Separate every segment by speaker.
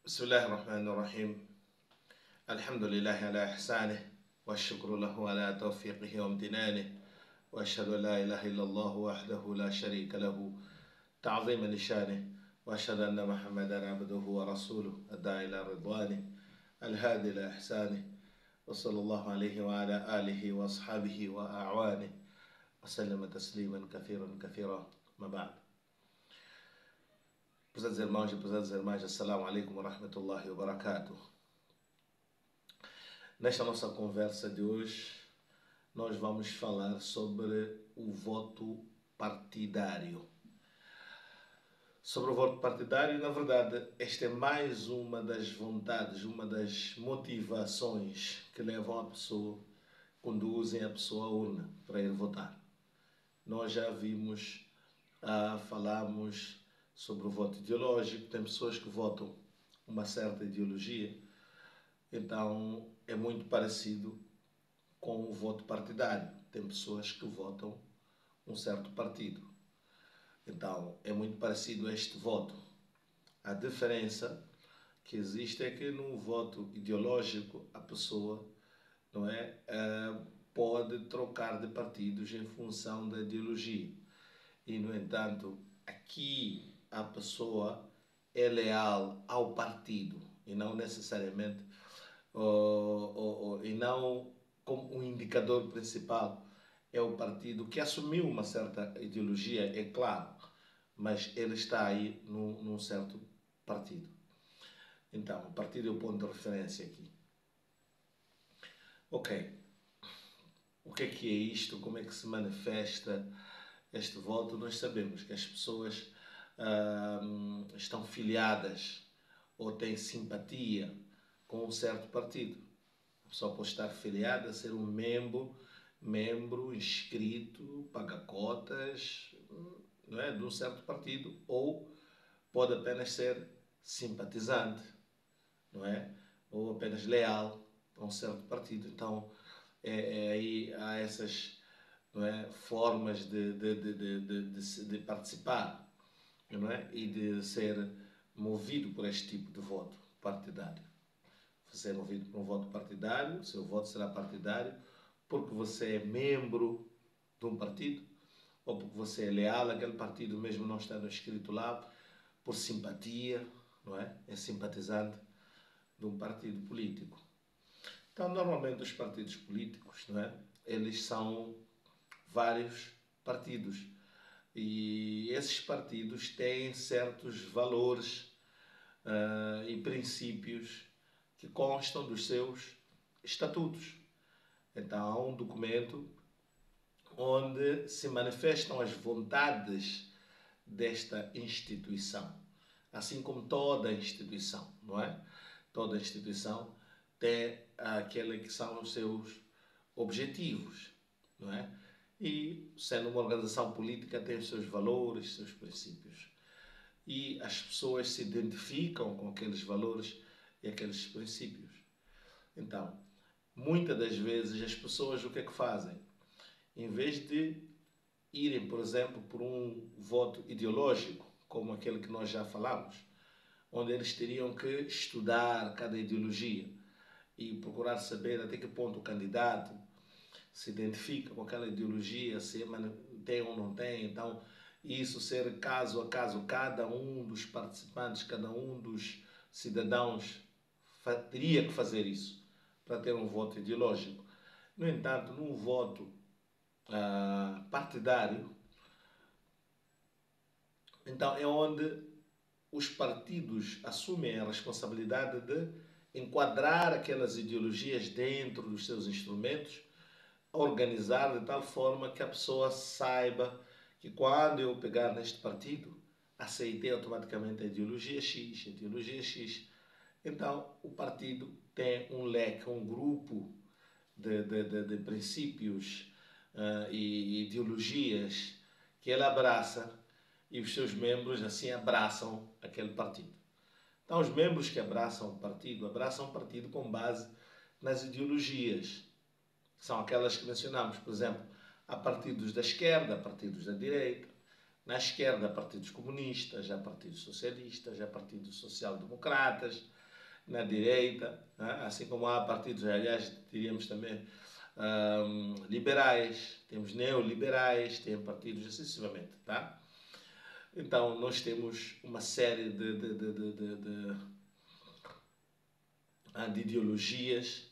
Speaker 1: بسم الله الرحمن الرحيم. الحمد لله على إحسانه والشكر له على توفيقه وامتنانه، وأشهد أن لا إله إلا الله وحده لا شريك له تعظيما لشانه، وأشهد أن محمدا عبده ورسوله الداعي إلى رضوانه الهادي إلى إحسانه، وصلى الله عليه وعلى آله وأصحابه وأعوانه وسلم تسليما كثيرا كثيرا. ما بعد. Pesados irmãos e pesadas irmãs, assalamu alaikum wa rahmatullahi wa barakatuh. Nesta nossa conversa de hoje, nós vamos falar sobre o voto partidário. Sobre o voto partidário, na verdade, esta é mais uma das vontades, uma das motivações que levam a pessoa, conduzem a pessoa à urna para ir votar. Nós já vimos, falamos sobre o voto ideológico. Tem pessoas que votam uma certa ideologia, então é muito parecido com o voto partidário. Tem pessoas que votam um certo partido, então é muito parecido a este voto. A diferença que existe é que no voto ideológico a pessoa pode trocar de partidos em função da ideologia, e no entanto aqui a pessoa é leal ao partido e não necessariamente e não como um indicador principal é o partido que assumiu uma certa ideologia, é claro, mas ele está aí num certo partido. Então, o partido é o ponto de referência aqui. Ok. O que é isto? Como é que se manifesta este voto? Nós sabemos que as pessoas estão filiadas ou têm simpatia com um certo partido. A pessoa pode estar filiada, ser um membro inscrito, paga cotas, não é, de um certo partido, ou pode apenas ser simpatizante, não é, ou apenas leal a um certo partido. Então aí há essas, não é, formas de participar, não é, e de ser movido por este tipo de voto partidário. Você é movido por um voto partidário, seu voto será partidário porque você é membro de um partido, ou porque você é leal àquele partido, mesmo não estando escrito lá, por simpatia, não é? É simpatizante de um partido político. Então, normalmente os partidos políticos, não é? Eles são vários partidos, e esses partidos têm certos valores e princípios que constam dos seus estatutos. Então há um documento onde se manifestam as vontades desta instituição, assim como toda instituição, não é? Toda instituição tem aquele que são os seus objetivos, não é? E sendo uma organização política tem os seus valores, seus princípios. E as pessoas se identificam com aqueles valores e aqueles princípios. Então, muitas das vezes as pessoas o que é que fazem? Em vez de irem, por exemplo, por um voto ideológico, como aquele que nós já falamos, onde eles teriam que estudar cada ideologia e procurar saber até que ponto o candidato se identifica com aquela ideologia, se tem ou não tem. Então, isso ser caso a caso, cada um dos participantes, cada um dos cidadãos teria que fazer isso para ter um voto ideológico. No entanto, num voto partidário, então é onde os partidos assumem a responsabilidade de enquadrar aquelas ideologias dentro dos seus instrumentos, organizar de tal forma que a pessoa saiba que quando eu pegar neste partido, aceitei automaticamente a ideologia X, a ideologia X. Então, o partido tem um leque, um grupo de princípios e ideologias que ele abraça, e os seus membros assim abraçam aquele partido. Então, os membros que abraçam o partido com base nas ideologias. São aquelas que mencionamos, por exemplo, há partidos da esquerda, há partidos da direita, Na esquerda, há partidos comunistas, há partidos socialistas, há partidos social-democratas. Na direita, né? Assim como há partidos, aliás, diríamos também liberais, temos neoliberais, tem partidos excessivamente, tá? Então, nós temos uma série de ideologias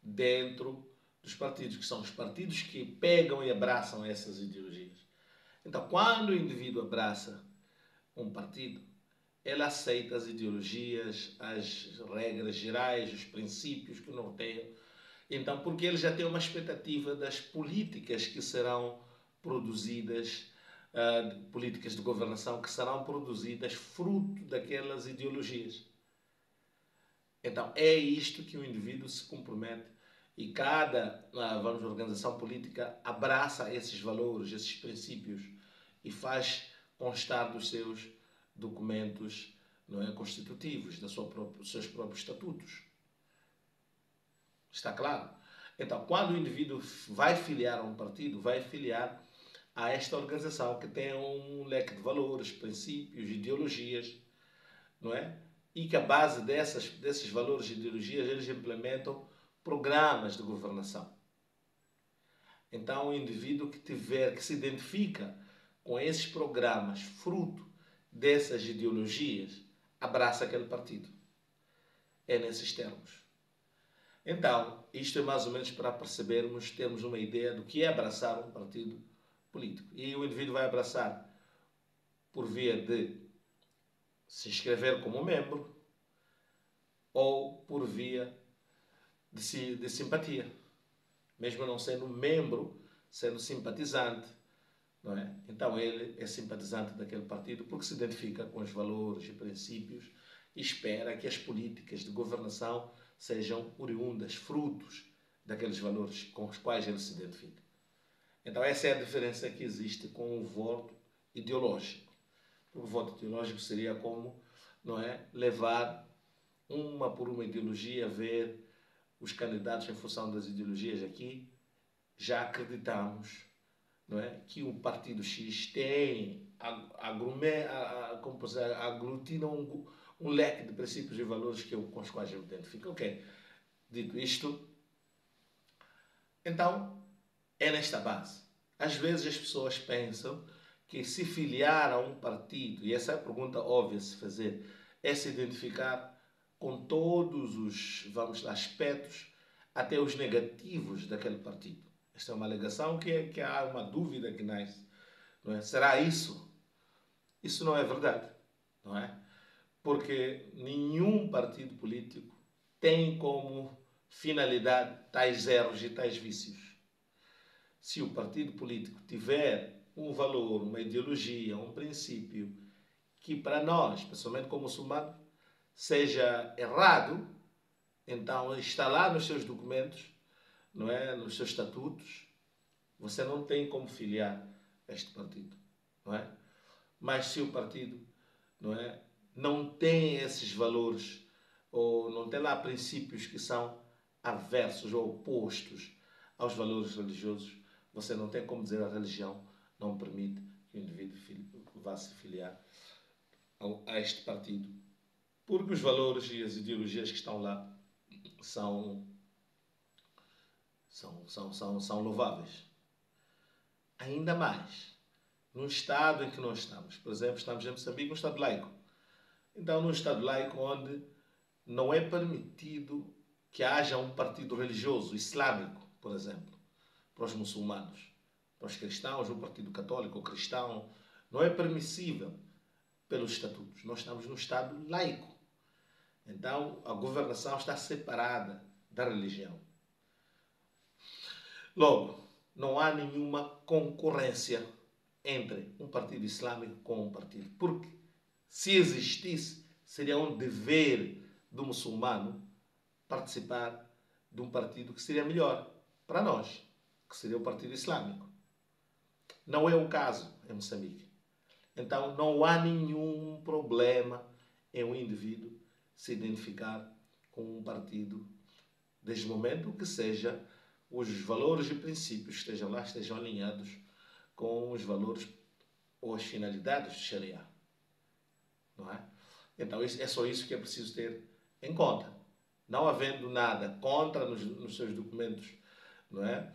Speaker 1: dentro dos partidos, que são os partidos que pegam e abraçam essas ideologias. Então, quando o indivíduo abraça um partido, ele aceita as ideologias, as regras gerais, os princípios que norteiam. Então, porque ele já tem uma expectativa das políticas que serão produzidas, políticas de governação que serão produzidas fruto daquelas ideologias. Então, é isto que o indivíduo se compromete e cada organização política abraça esses valores, esses princípios e faz constar dos seus documentos, não é, constitutivos, dos seus próprios estatutos. Está claro? Então, quando o indivíduo vai filiar a um partido, vai filiar a esta organização que tem um leque de valores, princípios, ideologias, não é? E que a base desses valores e ideologias eles implementam programas de governação. Então, o indivíduo que se identifica com esses programas, fruto dessas ideologias, abraça aquele partido. É nesses termos. Então, isto é mais ou menos para percebermos, termos uma ideia do que é abraçar um partido político. E o indivíduo vai abraçar por via de se inscrever como membro ou por via de simpatia. Mesmo não sendo membro, sendo simpatizante, não é? Então ele é simpatizante daquele partido porque se identifica com os valores e princípios e espera que as políticas de governação sejam oriundas, frutos daqueles valores com os quais ele se identifica. Então essa é a diferença que existe com o voto ideológico. O voto ideológico seria como, não é, levar uma por uma ideologia, ver os candidatos em função das ideologias aqui. Já acreditamos, não é, que o partido X tem aglutina um leque de princípios e valores com os quais eu me identifico. Ok, dito isto, então é nesta base. Às vezes as pessoas pensam que se filiar a um partido, e essa é a pergunta óbvia a se fazer, é se identificar com todos os, vamos lá, aspectos, até os negativos daquele partido. Esta é uma alegação que há uma dúvida que nasce. Não é? Será isso? Isso não é verdade. Não é? Porque nenhum partido político tem como finalidade tais erros e tais vícios. Se o partido político tiver um valor, uma ideologia, um princípio que para nós, pessoalmente como muçulmanos, seja errado, então está lá nos seus documentos, não é, nos seus estatutos, você não tem como filiar a este partido, não é? Mas se o partido, não é, não tem esses valores ou não tem lá princípios que são aversos ou opostos aos valores religiosos, você não tem como dizer a religião não permite que o indivíduo vá se filiar a este partido. Porque os valores e as ideologias que estão lá são louváveis. Ainda mais, num Estado em que nós estamos. Por exemplo, estamos em Moçambique, um Estado laico. Então, num Estado laico onde não é permitido que haja um partido religioso islâmico, por exemplo, para os muçulmanos. Para os cristãos, um partido católico ou cristão, não é permissível pelos estatutos. Nós estamos num Estado laico. Então, a governação está separada da religião. Logo, não há nenhuma concorrência entre um partido islâmico com um partido. Porque se existisse, seria um dever do muçulmano participar de um partido que seria melhor para nós, que seria o Partido Islâmico. Não é o caso em Moçambique. Então não há nenhum problema em um indivíduo se identificar com um partido, desde o momento que seja os valores e princípios que estejam lá estejam alinhados com os valores ou as finalidades do Sharia, não é? Então é só isso que é preciso ter em conta. Não havendo nada contra nos seus documentos, não é?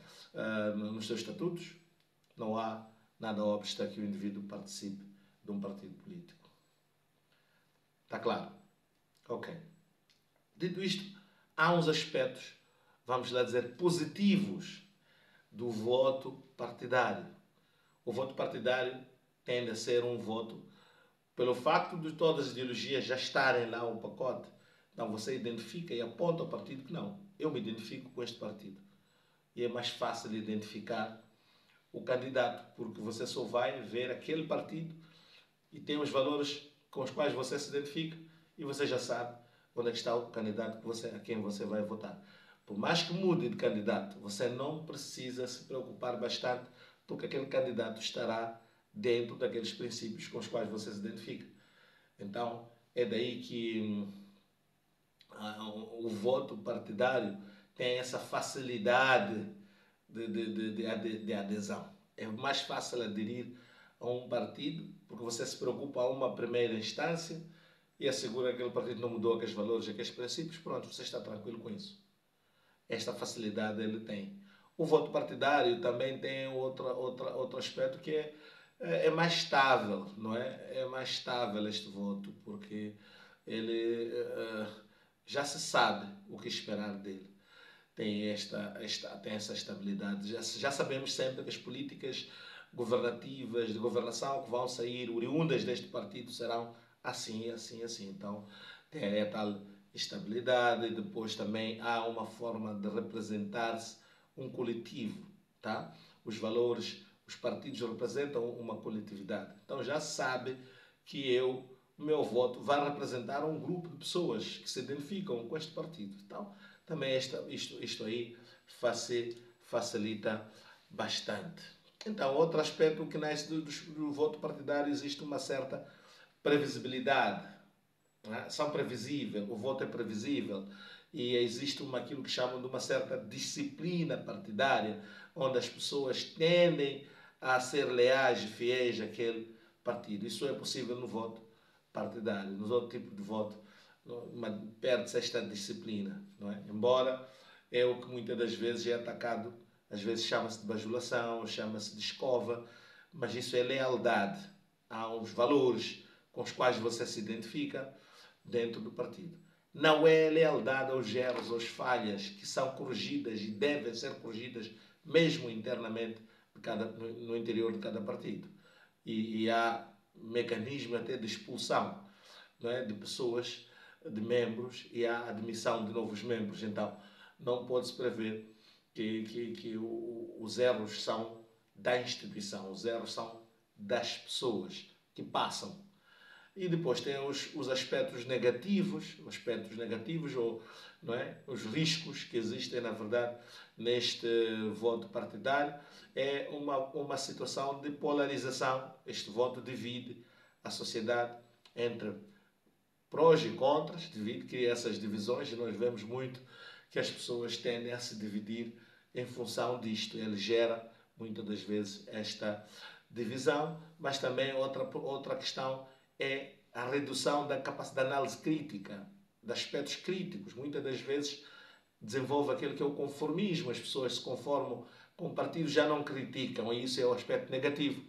Speaker 1: Nos seus estatutos, não há nada obsta que o indivíduo participe de um partido político. Está claro? Ok. Dito isto, há uns aspectos, vamos lá dizer, positivos do voto partidário. O voto partidário tende a ser um voto pelo facto de todas as ideologias já estarem lá no pacote. Então você identifica e aponta ao partido que não. Eu me identifico com este partido. E é mais fácil identificar o candidato, porque você só vai ver aquele partido e tem os valores com os quais você se identifica e você já sabe onde é que está o candidato a quem você vai votar. Por mais que mude de candidato, você não precisa se preocupar bastante porque aquele candidato estará dentro daqueles princípios com os quais você se identifica. Então, é daí que o voto partidário tem essa facilidade de adesão. É mais fácil aderir a um partido porque você se preocupa a uma primeira instância e assegura que aquele partido não mudou aqueles valores, aqueles princípios, pronto, você está tranquilo com isso. Esta facilidade ele tem. O voto partidário também tem outro aspecto que é mais estável, não é? É mais estável este voto, porque ele já se sabe o que esperar dele. Tem essa estabilidade. Já sabemos sempre que as políticas governativas, de governação que vão sair oriundas deste partido serão assim, assim, assim. Então, tem a tal estabilidade e depois também há uma forma de representar-se um coletivo, tá? Os valores, os partidos representam uma coletividade. Então já se sabe que o meu voto vai representar um grupo de pessoas que se identificam com este partido. Então, também isto aí facilita bastante. Então, outro aspecto que nasce do voto partidário, existe uma certa previsibilidade. São previsíveis, o voto é previsível e existe aquilo que chamam de uma certa disciplina partidária, onde as pessoas tendem a ser leais e fiéis àquele partido. Isso é possível no voto partidário. Nos outros tipos de voto, perde-se esta disciplina, não é? Embora é o que muitas das vezes é atacado, às vezes chama-se de bajulação, chama-se de escova, mas isso é lealdade. Há uns valores com os quais você se identifica dentro do partido. Não é lealdade aos erros, às falhas que são corrigidas e devem ser corrigidas mesmo internamente no interior de cada partido. E há mecanismo até de expulsão, não é, de pessoas, de membros, e há admissão de novos membros. Então, não pode-se prever que os erros são da instituição, os erros são das pessoas que passam. E depois tem os aspectos negativos, ou, não é? Os riscos que existem, na verdade, neste voto partidário. É uma situação de polarização. Este voto divide a sociedade entre prós e contras, cria essas divisões e nós vemos muito que as pessoas tendem a se dividir em função disto. Ele gera, muitas das vezes, esta divisão, mas também outra questão é a redução da capacidade de análise crítica, de aspectos críticos. Muitas das vezes desenvolve aquilo que é o conformismo, as pessoas se conformam com o partido, já não criticam, e isso é o aspecto negativo,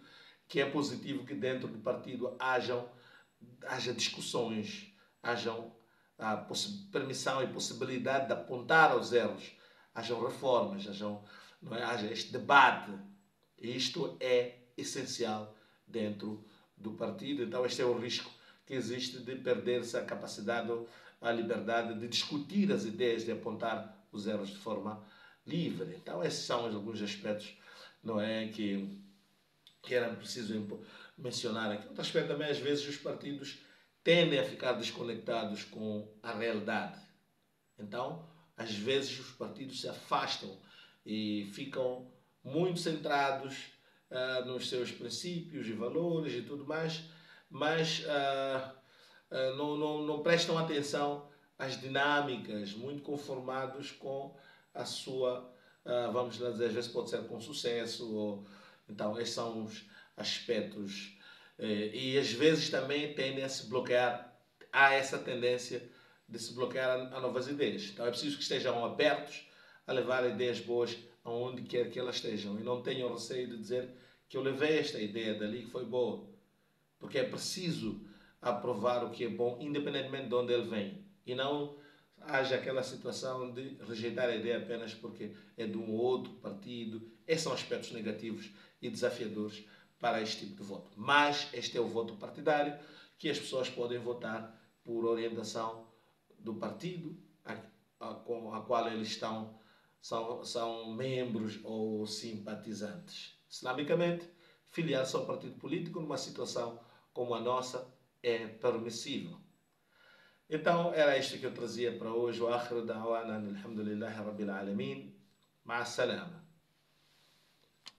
Speaker 1: que é positivo que dentro do partido haja discussões, hajam a permissão e possibilidade de apontar aos erros, hajam reformas, haja este debate. E isto é essencial dentro do partido. Então este é o risco que existe de perder-se a capacidade, a liberdade de discutir as ideias, de apontar os erros de forma livre. Então esses são alguns aspectos, não é, que era preciso mencionar aqui. Outro aspecto também, às vezes os partidos tendem a ficar desconectados com a realidade. Então, às vezes os partidos se afastam e ficam muito centrados nos seus princípios e valores e tudo mais, mas não prestam atenção às dinâmicas, muito conformados com a sua, vamos lá dizer, às vezes pode ser com sucesso. Então, esses são os aspectos E às vezes também tendem a se bloquear, há essa tendência de se bloquear a novas ideias. Então é preciso que estejam abertos a levar ideias boas aonde quer que elas estejam e não tenham receio de dizer que eu levei esta ideia dali que foi boa, porque é preciso aprovar o que é bom, independentemente de onde ele vem, e não haja aquela situação de rejeitar a ideia apenas porque é de um ou outro partido. Esses são aspectos negativos e desafiadores para este tipo de voto. Mas este é o voto partidário, que as pessoas podem votar por orientação do partido a qual eles são membros ou simpatizantes. Islamicamente, filiar-se ao partido político numa situação como a nossa é permissível. Então, era isto que eu trazia para hoje. Wa akhiru da'wana alhamdulillahi rabbil alamin. Ma'a salama.